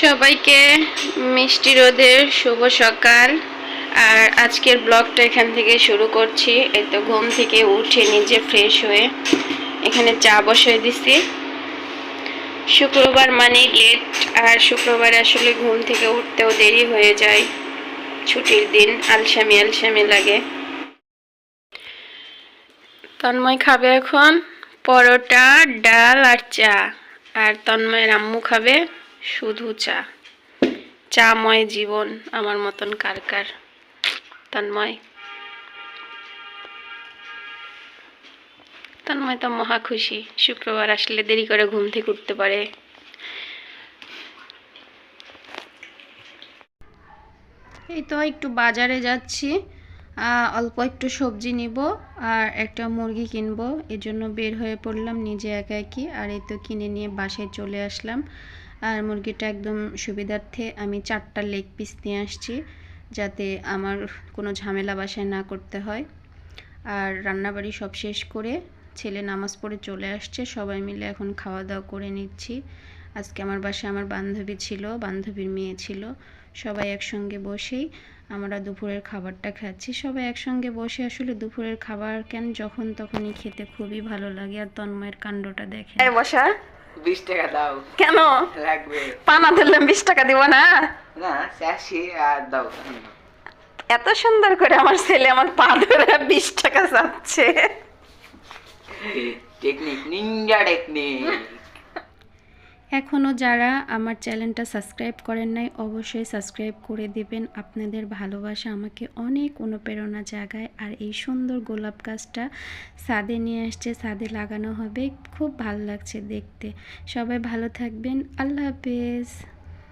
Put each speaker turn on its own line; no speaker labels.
সবাইকে মিষ্টি রোদের শুভ সকাল। আর আজকের ব্লগটা এখান থেকে শুরু করছি। এই তো ঘুম থেকে উঠে নিজে ফ্রেশ হয়ে এখানে চা বসিয়ে দিছি। শুক্রবার মানে লেট, আর শুক্রবারে আসলে ঘুম থেকে উঠতেও দেরি হয়ে যায়, ছুটির দিন, আলসামি আলসামি লাগে। তন্ময় খাবে এখন পরোটা, ডাল আর চা। আর তন্ময়ের আম্মু খাবে শুধু চা। চাময় জীবন, আমার মতন কার কার। তন্ময় তন্ময় তো মহা খুশি, শুক্রবার আসলে দেরি করে ঘুম থেকে উঠতে পারে। এই তো একটু বাজারে যাচ্ছি, অল্প একটু সবজি নিব আর একটা মুরগি কিনবো, এজন্য বের হয়ে পড়লাম নিজে একা একই। আর এই তো কিনে নিয়ে বাসায় চলে আসলাম। আর মুরগিটা একদম সুবিধার্থে আমি 4টা লেগ পিস নিয়ে আসছি, যাতে আমার কোনো ঝামেলা বাসায় না করতে হয়। আর রান্নাবাড়ি সব শেষ করে ছেলে নামাজ পড়ে চলে আসছে, সবাই মিলে এখন খাওয়া দাওয়া করে নিচ্ছি। আজকে আমার বাসায় আমার বান্ধবী ছিল, বান্ধবীর মেয়ে ছিল, সবাই একসঙ্গে বসেই আমরা দুপুরের খাবারটা খাচ্ছি। সবাই একসঙ্গে বসে আসলে দুপুরের খাবার কেন যখন তখনই খেতে খুবই ভালো লাগে। আর তন্ময়ের কাণ্ডটা দেখে বসা
20 টাকা দাও।
কেন
লাগবে?
পানা ধরলাম 20 টাকা দিব না?
না, চাষি আর দাও।
এত সুন্দর করে আমার ছেলে আমার পা ধরে 20 টাকা চাচ্ছে।
Technique, Ninja technique.
এখনও যারা আমার চ্যানেলটা সাবস্ক্রাইব করেন নাই, অবশ্যই সাবস্ক্রাইব করে দিবেন। আপনাদের ভালোবাসা আমাকে অনেক অনুপ্রেরণা জাগায়। আর এই সুন্দর গোলাপ গাছটা ছাদে নিয়ে আসছে, ছাদে লাগানো হবে, খুব ভালো লাগছে দেখতে। সবাই ভালো থাকবেন, আল্লাহ হাফেজ।